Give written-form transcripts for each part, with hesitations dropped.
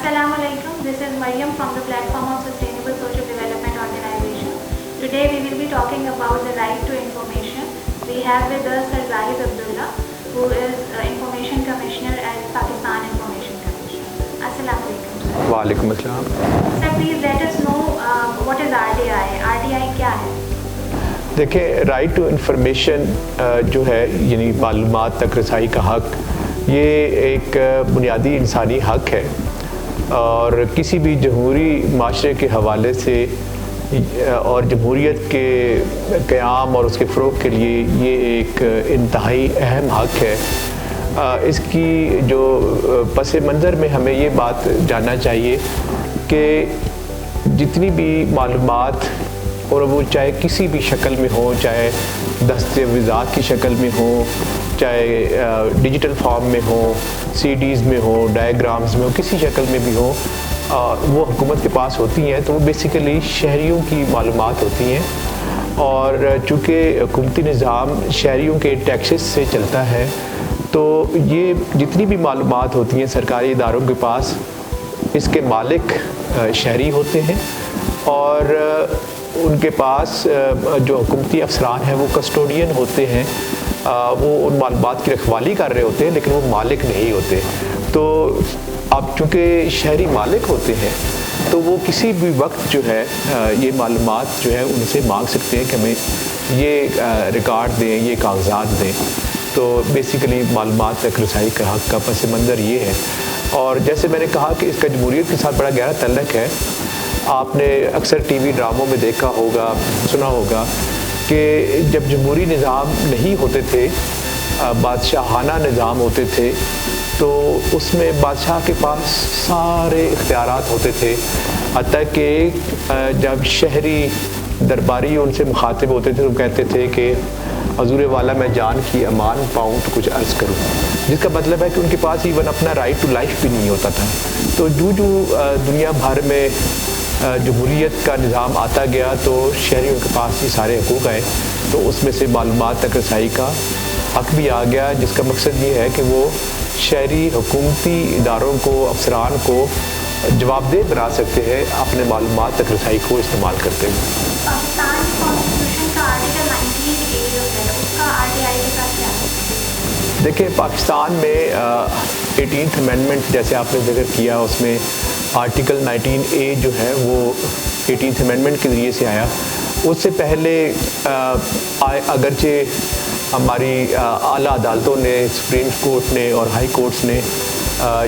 Assalamu alaikum. This is Mariam from the platform of Sustainable Social Development Organization. Today we will be talking about the right to information. We have with us Sir Zahid Abdullah, who is Information Commissioner at Pakistan Information Commission. Assalamu alaikum, sir. Wa alaikum assalam. Sir, please let us know what is RTI. RTI کیا ہے؟ دیکھیں، right to information جو ہے یعنی معلومات تک رسائی کا حق، یہ ایک بنیادی انسانی حق ہے اور کسی بھی جمہوری معاشرے کے حوالے سے اور جمہوریت کے قیام اور اس کے فروغ کے لیے یہ ایک انتہائی اہم حق ہے۔ اس کی جو پس منظر میں ہمیں یہ بات جاننا چاہیے کہ جتنی بھی معلومات، اور وہ چاہے کسی بھی شکل میں ہو، چاہے دستاویزات کی شکل میں ہو، چاہے ڈیجیٹل فارم میں ہو، سی ڈیز میں ہو، ڈائیگرامز میں ہو، کسی شکل میں بھی ہو، وہ حکومت کے پاس ہوتی ہیں تو وہ بیسیکلی شہریوں کی معلومات ہوتی ہیں۔ اور چونکہ حکومتی نظام شہریوں کے ٹیکسز سے چلتا ہے تو یہ جتنی بھی معلومات ہوتی ہیں سرکاری اداروں کے پاس، اس کے مالک شہری ہوتے ہیں اور ان کے پاس جو حکومتی افسران ہیں وہ کسٹوڈین ہوتے ہیں، وہ ان معلومات کی رکھوالی کر رہے ہوتے ہیں لیکن وہ مالک نہیں ہوتے۔ تو اب چونکہ شہری مالک ہوتے ہیں تو وہ کسی بھی وقت جو ہے یہ معلومات جو ہے ان سے مانگ سکتے ہیں کہ ہمیں یہ ریکارڈ دیں، یہ کاغذات دیں۔ تو بیسیکلی معلومات تک رسائی کا حق کا پس منظر یہ ہے۔ اور جیسے میں نے کہا کہ اس کا جمہوریت کے ساتھ بڑا گہرا تعلق ہے۔ آپ نے اکثر ٹی وی ڈراموں میں دیکھا ہوگا، سنا ہوگا کہ جب جمہوری نظام نہیں ہوتے تھے، بادشاہانہ نظام ہوتے تھے، تو اس میں بادشاہ کے پاس سارے اختیارات ہوتے تھے، حتیٰ کہ جب شہری درباری ان سے مخاطب ہوتے تھے تو کہتے تھے کہ حضور والا میں جان کی امان پاؤں تو کچھ عرض کروں، جس کا مطلب ہے کہ ان کے پاس ایون اپنا رائٹ ٹو لائف بھی نہیں ہوتا تھا۔ تو جو دنیا بھر میں جمہوریت کا نظام آتا گیا تو شہریوں کے پاس یہ سارے حقوق آئے، تو اس میں سے معلومات تک رسائی کا حق بھی آ گیا، جس کا مقصد یہ ہے کہ وہ شہری حکومتی اداروں کو، افسران کو جواب دہ بنا سکتے ہیں اپنے معلومات تک رسائی کو استعمال کرتے ہوئے۔ پاکستان کانسٹیٹیوشن کا آرٹیکل 19A جو ہے اس کا RTI کے ساتھ کیا ہے؟ دیکھیں، پاکستان میں 18th امینڈمنٹ جیسے آپ نے ذکر کیا، اس میں آرٹیکل 19A جو ہے وہ 18th امینڈمنٹ کے ذریعے سے آیا۔ اس سے پہلے اگرچہ ہماری اعلیٰ عدالتوں نے، سپریم کورٹ نے اور ہائی کورٹس نے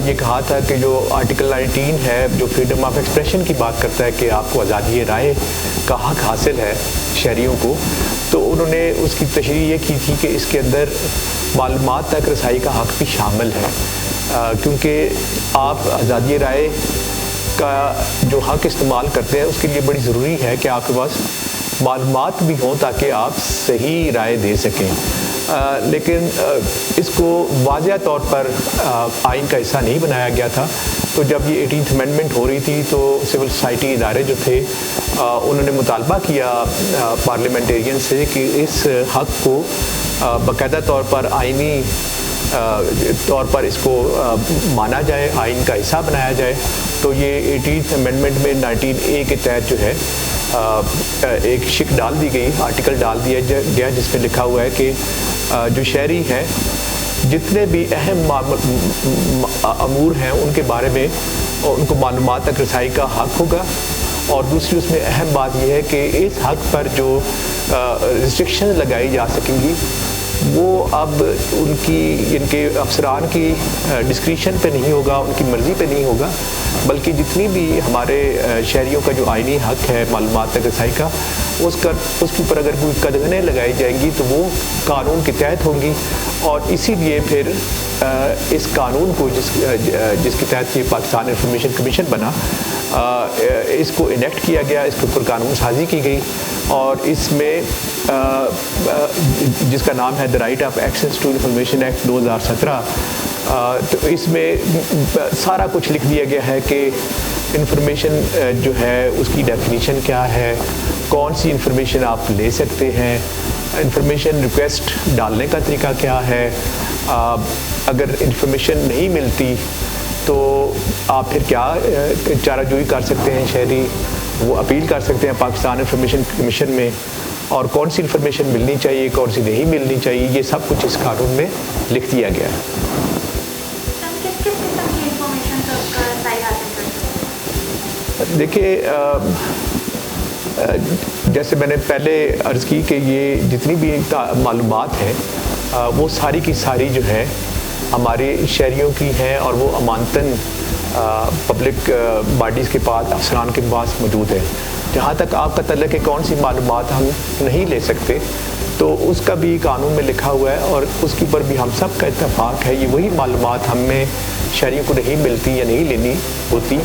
یہ کہا تھا کہ جو آرٹیکل 19 ہے جو فریڈم آف ایکسپریشن کی بات کرتا ہے کہ آپ کو آزادی رائے کا حق حاصل ہے شہریوں کو، تو انہوں نے اس کی تشریح یہ کی تھی کہ اس کے اندر معلومات تک رسائی کا حق بھی شامل ہے، کیونکہ آپ آزادی رائے کا جو حق استعمال کرتے ہیں اس کے لیے بڑی ضروری ہے کہ آپ کے پاس معلومات بھی ہوں تاکہ آپ صحیح رائے دے سکیں۔ لیکن اس کو واضح طور پر آئین کا حصہ نہیں بنایا گیا تھا، تو جب یہ 18th امینڈمنٹ ہو رہی تھی تو سول سوسائٹی ادارے جو تھے انہوں نے مطالبہ کیا پارلیمنٹیرین سے کہ اس حق کو باقاعدہ طور پر آئینی طور پر اس کو مانا جائے، آئین کا حصہ بنایا جائے۔ تو یہ 18th امینڈمنٹ میں 19A کے تحت جو ہے ایک شک ڈال دی گئی، آرٹیکل ڈال دیا گیا جس میں لکھا ہوا ہے کہ جو شہری ہیں جتنے بھی اہم امور ہیں ان کے بارے میں ان کو معلومات تک رسائی کا حق ہوگا۔ اور دوسری اس میں اہم بات یہ ہے کہ اس حق پر جو ریسٹرکشن لگائی جا سکیں گی وہ اب ان کے افسران کی ڈسکریشن پہ نہیں ہوگا، ان کی مرضی پہ نہیں ہوگا، بلکہ جتنی بھی ہمارے شہریوں کا جو آئینی حق ہے معلومات تک رسائی کا، اس کے اوپر اگر کوئی قدغنیں لگائی جائیں گی تو وہ قانون کے تحت ہوں گی۔ اور اسی لیے پھر اس قانون کو جس کے تحت یہ پاکستان انفارمیشن کمیشن بنا، اس کو انیکٹ کیا گیا، اس کے اوپر قانون سازی کی گئی، اور اس میں جس کا نام ہے the right of access to information act 2017، تو اس میں سارا کچھ لکھ دیا گیا ہے کہ انفارمیشن جو ہے اس کی ڈیفینیشن کیا ہے، کون سی انفارمیشن آپ لے سکتے ہیں، انفارمیشن ریکویسٹ ڈالنے کا طریقہ کیا ہے، اگر انفارمیشن نہیں ملتی تو آپ پھر کیا چارہ جوئی کر سکتے ہیں شہری؟ وہ اپیل کر سکتے ہیں پاکستان انفارمیشن کمیشن میں، اور کون سی انفارمیشن ملنی چاہیے، کون سی نہیں ملنی چاہیے، یہ سب کچھ اس قانون میں لکھ دیا گیا ہے۔ دیکھیے جیسے میں نے پہلے عرض کی کہ یہ جتنی بھی معلومات ہیں وہ ساری کی ساری جو ہے ہمارے شہریوں کی ہیں، اور وہ امانتاً پبلک باڈیز کے پاس، افسران کے پاس موجود ہے۔ جہاں تک آپ کا تعلق ہے کون سی معلومات ہم نہیں لے سکتے، تو اس کا بھی قانون میں لکھا ہوا ہے، اور اس کے اوپر بھی ہم سب کا اتفاق ہے۔ یہ وہی معلومات ہمیں شہریوں کو نہیں ملتی یا نہیں لینی ہوتی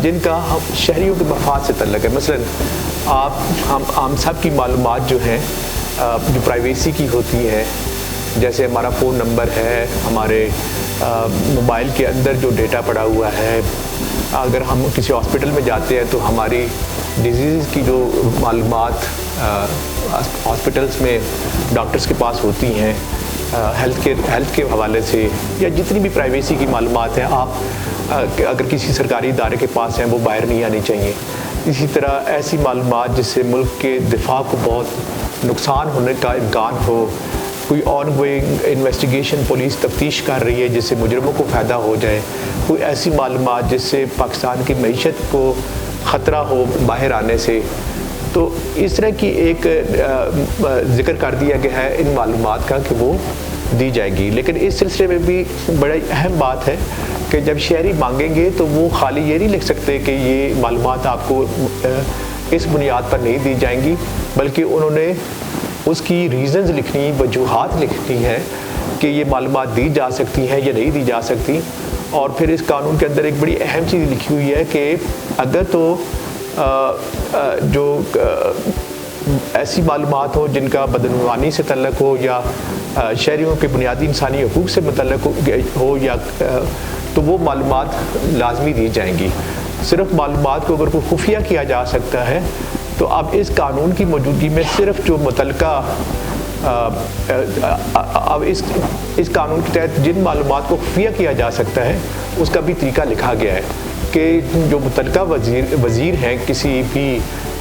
جن کا ہم شہریوں کے مفاد سے تعلق ہے۔ مثلا ہم سب کی معلومات جو ہیں جو پرائیویسی کی ہوتی ہے، جیسے ہمارا فون نمبر ہے، ہمارے موبائل کے اندر جو ڈیٹا پڑا ہوا ہے، اگر ہم کسی ہاسپٹل میں جاتے ہیں تو ہماری ڈیزیز کی جو معلومات ہاسپٹلس میں ڈاکٹرز کے پاس ہوتی ہیں ہیلتھ کے حوالے سے، یا جتنی بھی پرائیویسی کی معلومات ہیں، آپ اگر کسی سرکاری ادارے کے پاس ہیں وہ باہر نہیں آنی چاہیے۔ اسی طرح ایسی معلومات جس سے ملک کے دفاع کو بہت نقصان ہونے کا امکان ہو، کوئی آن گوئنگ انویسٹیگیشن پولیس تفتیش کر رہی ہے جس سے مجرموں کو فائدہ ہو جائے، کوئی ایسی معلومات جس سے پاکستان کی معیشت کو خطرہ ہو باہر آنے سے، تو اس طرح کی ایک ذکر کر دیا گیا ہے ان معلومات کا کہ وہ دی جائے گی۔ لیکن اس سلسلے میں بھی بڑا اہم بات ہے کہ جب شہری مانگیں گے تو وہ خالی یہ نہیں لکھ سکتے کہ یہ معلومات آپ کو اس بنیاد پر نہیں دی جائیں گی، بلکہ انہوں نے اس کی ریزنز لکھنی، وجوہات لکھنی ہے کہ یہ معلومات دی جا سکتی ہیں یا نہیں دی جا سکتی۔ اور پھر اس قانون کے اندر ایک بڑی اہم چیز لکھی ہوئی ہے کہ اگر تو جو ایسی معلومات ہو جن کا بدعنوانی سے تعلق ہو یا شہریوں کے بنیادی انسانی حقوق سے متعلق ہو یا تو وہ معلومات لازمی دی جائیں گی۔ صرف معلومات کو اگر کوئی خفیہ کیا جا سکتا ہے تو اب اس قانون کی موجودگی میں صرف جو متعلقہ اب اس قانون کے تحت جن معلومات کو خفیہ کیا جا سکتا ہے اس کا بھی طریقہ لکھا گیا ہے کہ جو متعلقہ وزیر ہیں کسی بھی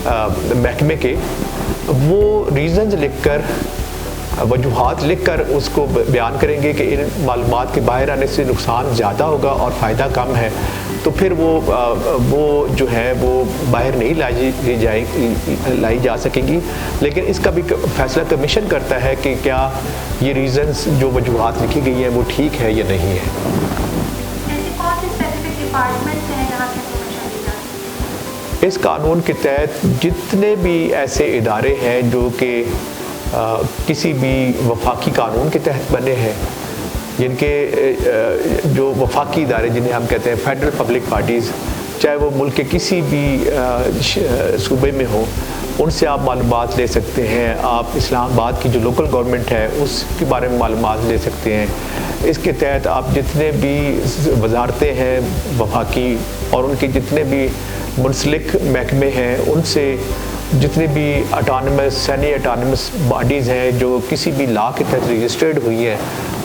محکمے کے، وہ ریزنز لکھ کر، وجوہات لکھ کر اس کو بیان کریں گے کہ ان معلومات کے باہر آنے سے نقصان زیادہ ہوگا اور فائدہ کم ہے، تو پھر وہ جو ہے وہ باہر نہیں لائی جا سکیں گی۔ لیکن اس کا بھی فیصلہ کمیشن کرتا ہے کہ کیا یہ ریزنز جو وجوہات لکھی گئی ہیں وہ ٹھیک ہے یا نہیں ہے۔ اس قانون کے تحت جتنے بھی ایسے ادارے ہیں جو کہ کسی بھی وفاقی قانون کے تحت بنے ہیں، جن کے جو وفاقی ادارے جنہیں ہم کہتے ہیں فیڈرل پبلک باڈیز، چاہے وہ ملک کے کسی بھی صوبے میں ہوں، ان سے آپ معلومات لے سکتے ہیں۔ آپ اسلام آباد کی جو لوکل گورنمنٹ ہے اس کے بارے میں معلومات لے سکتے ہیں۔ اس کے تحت آپ جتنے بھی وزارتیں ہیں وفاقی اور ان کے جتنے بھی منسلک محکمے ہیں، ان سے جتنے بھی سیمی اٹانمس باڈیز ہیں جو کسی بھی لا کے تحت رجسٹرڈ ہوئی ہیں،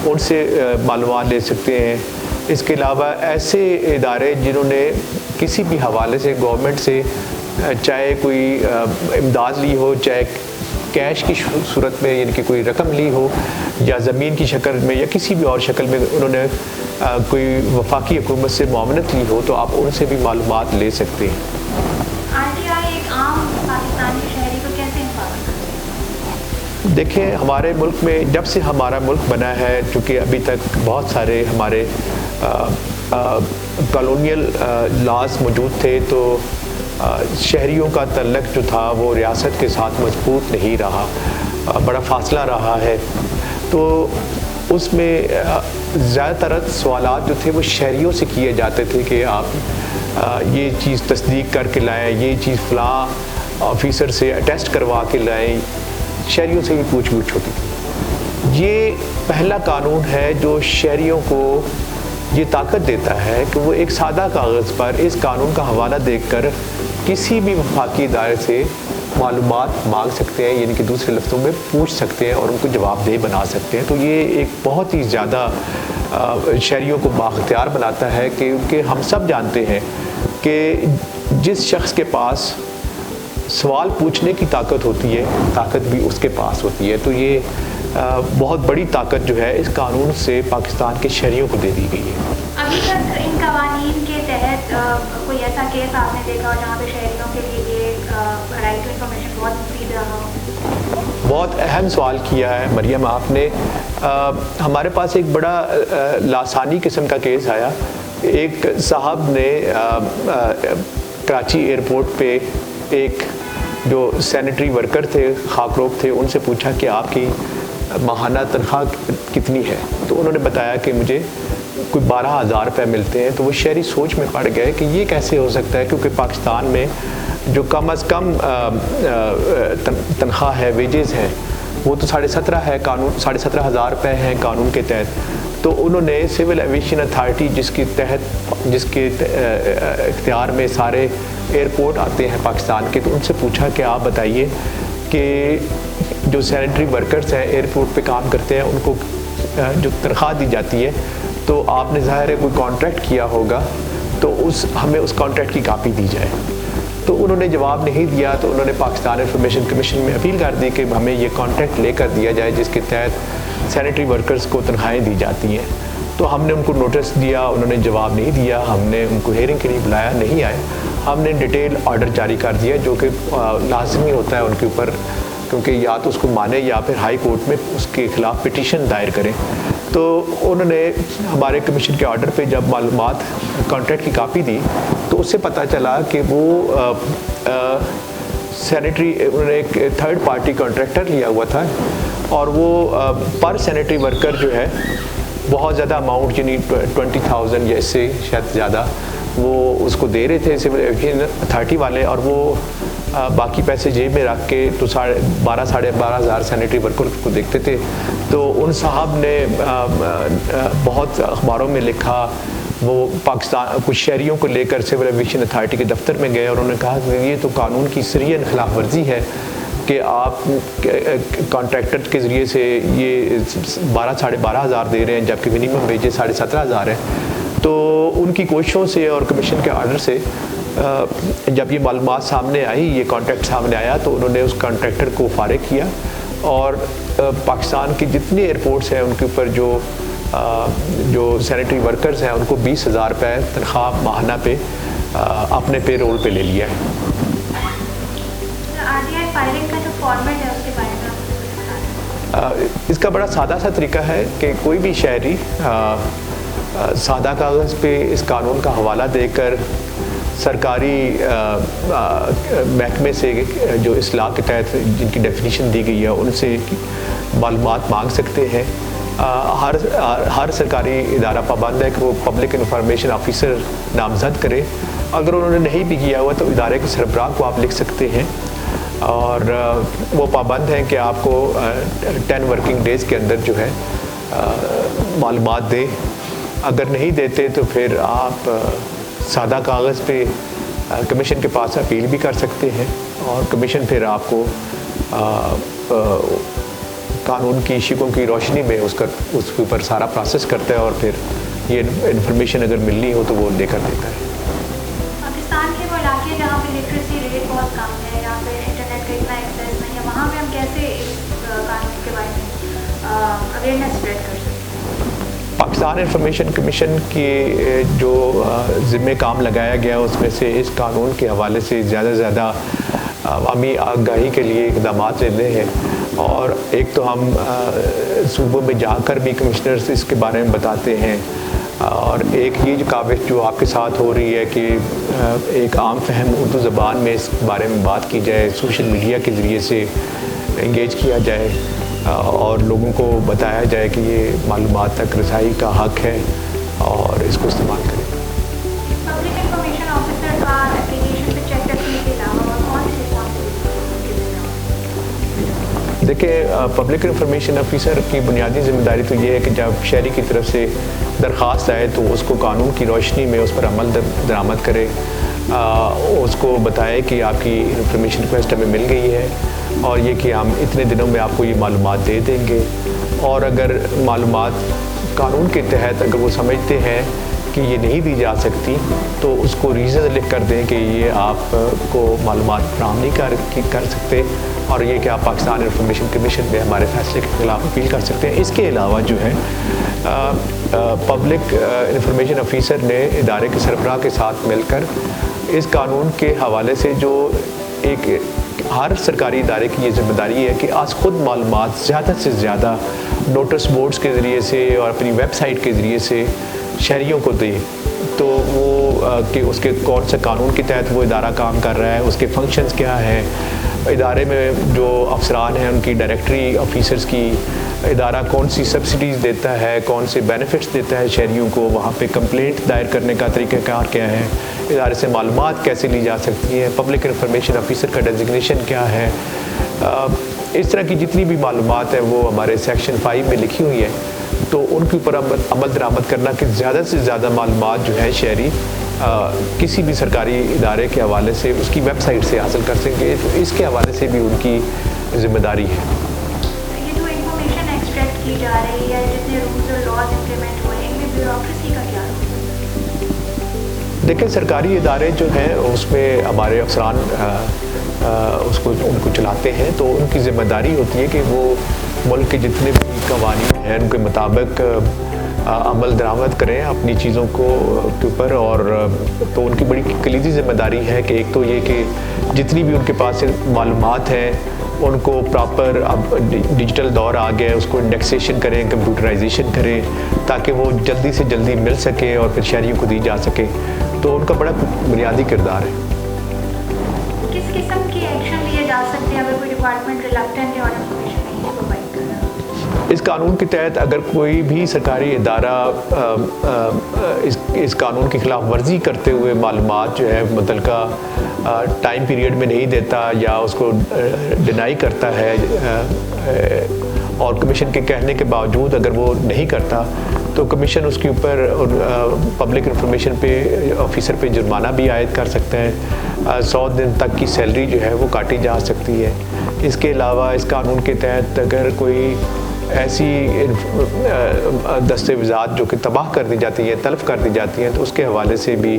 ان سے معلومات لے سکتے ہیں۔ اس کے علاوہ ایسے ادارے جنہوں نے کسی بھی حوالے سے گورنمنٹ سے چاہے کوئی امداد لی ہو، چاہے کیش کی صورت میں یعنی کہ کوئی رقم لی ہو یا زمین کی شکل میں یا کسی بھی اور شکل میں انہوں نے کوئی وفاقی حکومت سے معاونت لی ہو، تو آپ ان سے بھی معلومات لے سکتے ہیں۔ دیکھیں ہمارے ملک میں جب سے ہمارا ملک بنا ہے، چونکہ ابھی تک بہت سارے ہمارے کالونیل لاز موجود تھے، تو شہریوں کا تعلق جو تھا وہ ریاست کے ساتھ مضبوط نہیں رہا، بڑا فاصلہ رہا ہے۔ تو اس میں زیادہ تر سوالات جو تھے وہ شہریوں سے کیے جاتے تھے کہ آپ یہ چیز تصدیق کر کے لائیں، یہ چیز فلاں آفیسر سے اٹیسٹ کروا کے لائیں، شہریوں سے بھی پوچھ گچھ ہوتی تھی۔ یہ پہلا قانون ہے جو شہریوں کو یہ طاقت دیتا ہے کہ وہ ایک سادہ کاغذ پر اس قانون کا حوالہ دیکھ کر کسی بھی وفاقی ادارے سے معلومات مانگ سکتے ہیں، یعنی کہ دوسرے لفظوں میں پوچھ سکتے ہیں اور ان کو جواب دہ بنا سکتے ہیں۔ تو یہ ایک بہت ہی زیادہ شہریوں کو بااختیار بناتا ہے، کہ ہم سب جانتے ہیں کہ جس شخص کے پاس سوال پوچھنے کی طاقت ہوتی ہے، طاقت بھی اس کے پاس ہوتی ہے. تو یہ بہت بڑی طاقت جو ہے اس قانون سے پاکستان کے شہریوں کو دے دی گئی ہے. ابھی تک ان قوانین کے تحت کوئی ایسا کیس آپ نے دیکھا ہو جہاں پہ شہریوں کے لیے یہ رائٹ ٹو انفارمیشن بہت مفید رہا ہو؟ بہت اہم سوال کیا ہے مریم آپ نے. ہمارے پاس ایک بڑا لاسانی قسم کا کیس آیا. ایک صاحب نے کراچی ایئرپورٹ پہ ایک جو سینیٹری ورکر تھے، خاکروک تھے، ان سے پوچھا کہ آپ کی ماہانہ تنخواہ کتنی ہے. تو انہوں نے بتایا کہ مجھے کوئی 12,000 روپے ملتے ہیں. تو وہ شہری سوچ میں پڑ گئے کہ یہ کیسے ہو سکتا ہے، کیونکہ پاکستان میں جو کم از کم تنخواہ ہے، ویجز ہیں، وہ تو 17,500 ہے، قانون 17,500 روپے ہیں قانون کے تحت. تو انہوں نے سول ایویشن اتھارٹی جس کے اختیار میں سارے ایئرپورٹ آتے ہیں پاکستان کے، تو ان سے پوچھا کہ آپ بتائیے کہ جو سینیٹری ورکرز ہیں ایئرپورٹ پہ کام کرتے ہیں، ان کو جو تنخواہ دی جاتی ہے، تو آپ نے ظاہر ہے کوئی کانٹریکٹ کیا ہوگا، تو ہمیں اس کانٹریکٹ کی کاپی دی جائے. تو انہوں نے جواب نہیں دیا. تو انہوں نے پاکستان انفارمیشن کمیشن میں اپیل کر دی کہ ہمیں یہ کانٹریکٹ لے کر دیا جائے جس کے تحت سینیٹری ورکرز کو تنخواہیں دی جاتی ہیں. تو ہم نے ان کو نوٹس دیا، انہوں نے جواب نہیں دیا. ہم نے ان کو ہیئرنگ کے لیے بلایا، نہیں آئے. ہم نے ڈیٹیل آرڈر جاری کر دیا جو کہ لازمی ہوتا ہے ان کے اوپر، کیونکہ یا تو اس کو مانے یا پھر ہائی کورٹ میں اس کے خلاف پٹیشن دائر کریں. تو انہوں نے ہمارے کمیشن کے آرڈر پہ جب معلومات کانٹریکٹ کی کاپی دی تو اس سے پتہ چلا کہ وہ سینیٹری انہوں نے ایک تھرڈ پارٹی کانٹریکٹر لیا ہوا تھا، اور وہ پر سینیٹری ورکر جو ہے بہت زیادہ اماؤنٹ، یعنی 20,000 یا اس سے شاید زیادہ وہ اس کو دے رہے تھے سول ایویشن اتھارٹی والے، اور وہ باقی پیسے جیب میں رکھ کے تو 12,500 سینیٹری ورکر کو دیکھتے تھے. تو ان صاحب نے بہت اخباروں میں لکھا. وہ پاکستان کچھ شہریوں کو لے کر سول ایویشن اتھارٹی کے دفتر میں گئے اور انہوں نے کہا کہ یہ تو قانون کی سریحاً خلاف ورزی ہے کہ آپ کانٹریکٹر کے ذریعے سے یہ 12,500 دے رہے ہیں جبکہ منیمم ویجز 17,500 ہے. تو ان کی کوششوں سے اور کمیشن کے آرڈر سے جب یہ معلومات سامنے آئی، یہ کانٹریکٹ سامنے آیا، تو انہوں نے اس کانٹریکٹر کو فارغ کیا اور پاکستان کی جتنے ایئرپورٹس ہیں ان کے اوپر جو سینیٹری ورکرز ہیں ان کو 20,000 روپے تنخواہ ماہانہ پہ اپنے پے رول پہ لے لیا ہے. اس کا بڑا سادہ سا طریقہ ہے کہ کوئی بھی شہری سادہ کاغذ پہ اس قانون کا حوالہ دے کر سرکاری محکمے سے جو اصلاح کے تحت جن کی ڈیفینیشن دی گئی ہے ان سے معلومات مانگ سکتے ہیں. ہر سرکاری ادارہ پابند ہے کہ وہ پبلک انفارمیشن آفیسر نامزد کرے. اگر انہوں نے نہیں بھی کیا ہوا تو ادارے کے سربراہ کو آپ لکھ سکتے ہیں اور وہ پابند ہیں کہ آپ کو 10 ورکنگ ڈیز کے اندر جو ہے معلومات دیں. اگر نہیں دیتے تو پھر آپ سادہ کاغذ پہ کمیشن کے پاس اپیل بھی کر سکتے ہیں اور کمیشن پھر آپ کو قانون کی شکوں کی روشنی میں اس کے اوپر سارا پروسیس کرتا ہے اور پھر یہ انفارمیشن اگر ملنی ہو تو وہ لے کر دیتا ہے. پاکستان کے وہ علاقے جہاں پہ لٹریسی ریٹ بہت کم ہے یا پھر انٹرنیٹ کا اتنا ایکسیس نہیں ہے، وہاں پہ ہم کیسے اس قانون کے بارے میں اویئرنیس اسپریڈ کر سکتے ہیں؟ پاکستان انفارمیشن کمیشن کی جو ذمہ کام لگایا گیا اس میں سے اس قانون کے حوالے سے زیادہ سے زیادہ عوامی آگاہی کے لیے اقدامات لینے ہیں. اور ایک تو ہم صوبوں میں جا کر بھی کمشنرز اس کے بارے میں بتاتے ہیں، اور ایک یہ جو کاوش جو آپ کے ساتھ ہو رہی ہے کہ ایک عام فہم اردو زبان میں اس بارے میں بات کی جائے، سوشل میڈیا کے ذریعے سے انگیج کیا جائے اور لوگوں کو بتایا جائے کہ یہ معلومات تک رسائی کا حق ہے اور اس کو استعمال کریں. پبلک انفارمیشن آفیسر کا اپلیکیشن پہ چیک رکھنے کے علاوہ اور کون سی دیکھیں پبلک انفارمیشن آفیسر کی بنیادی ذمہ داری تو یہ ہے کہ جب شہری کی طرف سے درخواست آئے تو اس کو قانون کی روشنی میں اس پر عمل درآمد کرے، اس کو بتائے کہ آپ کی انفارمیشن ریکویسٹ ہمیں مل گئی ہے اور یہ کہ ہم اتنے دنوں میں آپ کو یہ معلومات دے دیں گے، اور اگر معلومات قانون کے تحت اگر وہ سمجھتے ہیں کہ یہ نہیں دی جا سکتی تو اس کو ریزن لکھ کر دیں کہ یہ آپ کو معلومات فراہم نہیں کر سکتے، اور یہ کہ آپ پاکستان انفارمیشن کمیشن میں ہمارے فیصلے کے خلاف اپیل کر سکتے ہیں۔ اس کے علاوہ جو ہے پبلک انفارمیشن آفیسر نے ادارے کے سربراہ کے ساتھ مل کر اس قانون کے حوالے سے جو ایک ہر سرکاری ادارے کی یہ ذمہ داری ہے کہ آج خود معلومات زیادہ سے زیادہ نوٹس بورڈز کے ذریعے سے اور اپنی ویب سائٹ کے ذریعے سے شہریوں کو دے، تو وہ کہ اس کے کون سے قانون کے تحت وہ ادارہ کام کر رہا ہے، اس کے فنکشنز کیا ہیں، ادارے میں جو افسران ہیں ان کی ڈائریکٹری آفیسرز کی، ادارہ کون سی سبسڈیز دیتا ہے، کون سے بینیفٹس دیتا ہے شہریوں کو، وہاں پہ کمپلینٹ دائر کرنے کا طریقہ کار کیا ہے، ادارے سے معلومات کیسے لی جا سکتی ہے، پبلک انفارمیشن آفیسر کا ڈیزگنیشن کیا ہے، اس طرح کی جتنی بھی معلومات ہیں وہ ہمارے سیکشن 5 میں لکھی ہوئی ہے۔ تو ان کے اوپر عمل درآمد کرنا کہ زیادہ سے زیادہ معلومات جو ہے شہری کسی بھی سرکاری ادارے کے حوالے سے اس کی ویب سائٹ سے حاصل کر سکیں، تو اس کے حوالے سے بھی ان کی ذمہ داری ہے۔ یہ جو انفارمیشن ایکسٹریکٹ کی جا رہی ہے، جتنے رولز اور لاز امپلیمنٹ ہوئے ہیں، ان میں بیوروکریسی کا کیا رول ہے؟ دیکھیں سرکاری ادارے جو ہیں اس میں ہمارے افسران ان کو چلاتے ہیں، تو ان کی ذمہ داری ہوتی ہے کہ وہ ملک کے جتنے بھی قوانین ہیں ان کے مطابق عمل درآمد کریں اپنی چیزوں کے اوپر، اور تو ان کی بڑی کلیدی ذمہ داری ہے کہ ایک تو یہ کہ جتنی بھی ان کے پاس معلومات ہیں ان کو پراپر، اب ڈیجیٹل دور آ گیا ہے، اس کو انڈیکسیشن کریں، کمپیوٹرائزیشن کریں تاکہ وہ جلدی سے جلدی مل سکے اور پھر شہریوں کو دی جا سکے، تو ان کا بڑا بنیادی کردار ہے۔ کس قسم کے ایکشن لیے جا سکتے ہیں اگر کوئی ڈپارٹمنٹ ریلیکٹنٹ ہے اور انفارمیشن نہیں پرووائڈ کر رہا؟ اس قانون کے تحت اگر کوئی بھی سرکاری ادارہ اس قانون کی خلاف ورزی کرتے ہوئے معلومات جو ہے متعلقہ ٹائم پیریڈ میں نہیں دیتا یا اس کو ڈینائی کرتا ہے، اور کمیشن کے کہنے کے باوجود اگر وہ نہیں کرتا تو کمیشن اس کے اوپر پبلک انفارمیشن پہ آفیسر پہ جرمانہ بھی عائد کر سکتے ہیں، 100 دن تک کی سیلری جو ہے وہ کاٹی جا سکتی ہے۔ اس کے علاوہ اس قانون کے تحت اگر کوئی ایسی دستاویزات جو کہ تباہ کر دی جاتی ہیں، تلف کر دی جاتی ہیں، تو اس کے حوالے سے بھی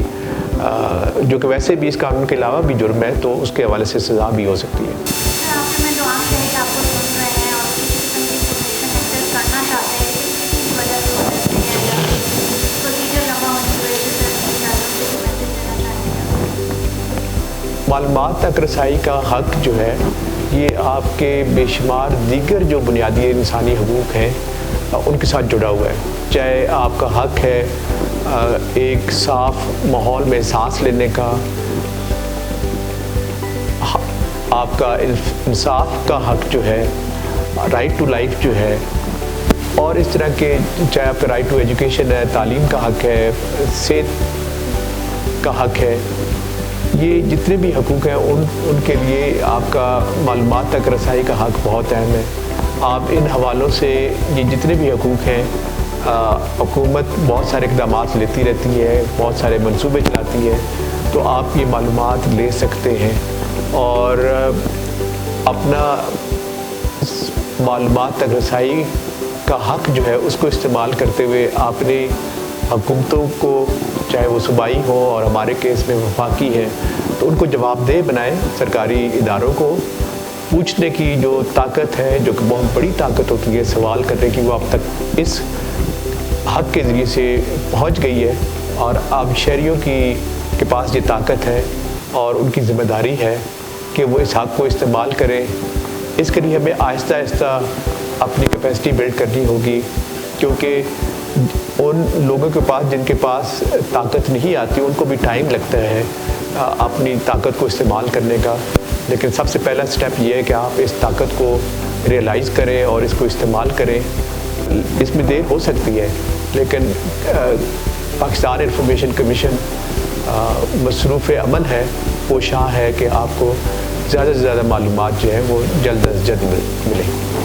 جو کہ ویسے بھی اس قانون کے علاوہ بھی جرم ہے، تو اس کے حوالے سے سزا بھی ہو سکتی ہے۔ معلومات تک رسائی کا حق جو ہے یہ آپ کے بے شمار دیگر جو بنیادی انسانی حقوق ہیں ان کے ساتھ جڑا ہوا ہے، چاہے آپ کا حق ہے ایک صاف ماحول میں سانس لینے کا، آپ کا انصاف کا حق جو ہے، رائٹ ٹو لائف جو ہے، اور اس طرح کے چاہے آپ کا رائٹ ٹو ایجوکیشن ہے، تعلیم کا حق ہے، صحت کا حق ہے، یہ جتنے بھی حقوق ہیں ان کے لیے آپ کا معلومات تک رسائی کا حق بہت اہم ہے۔ آپ ان حوالوں سے یہ جتنے بھی حقوق ہیں، حکومت بہت سارے اقدامات لیتی رہتی ہے، بہت سارے منصوبے چلاتی ہے، تو آپ یہ معلومات لے سکتے ہیں اور اپنا معلومات تک رسائی کا حق جو ہے اس کو استعمال کرتے ہوئے اپنے حکومتوں کو، چاہے وہ صوبائی ہو اور ہمارے کیس میں وفاقی ہے، تو ان کو جواب دہ بنائیں، سرکاری اداروں کو پوچھنے کی جو طاقت ہے، جو کہ بہت بڑی طاقت ہوتی ہے سوال کرنے کی، وہ اب تک اس حق کے ذریعے سے پہنچ گئی ہے، اور اب شہریوں کے پاس یہ طاقت ہے اور ان کی ذمہ داری ہے کہ وہ اس حق کو استعمال کریں۔ اس کے لیے ہمیں آہستہ آہستہ اپنی کیپیسٹی بلڈ کرنی ہوگی، کیونکہ ان لوگوں کے پاس جن کے پاس طاقت نہیں آتی ان کو بھی ٹائم لگتا ہے اپنی طاقت کو استعمال کرنے کا، لیکن سب سے پہلا سٹیپ یہ ہے کہ آپ اس طاقت کو ریئلائز کریں اور اس کو استعمال کریں۔ اس میں دیر ہو سکتی ہے، لیکن پاکستان انفارمیشن کمیشن مصروف عمل ہے، کوشاں ہے کہ آپ کو زیادہ سے زیادہ معلومات جو ہیں وہ جلد از جلد ملیں۔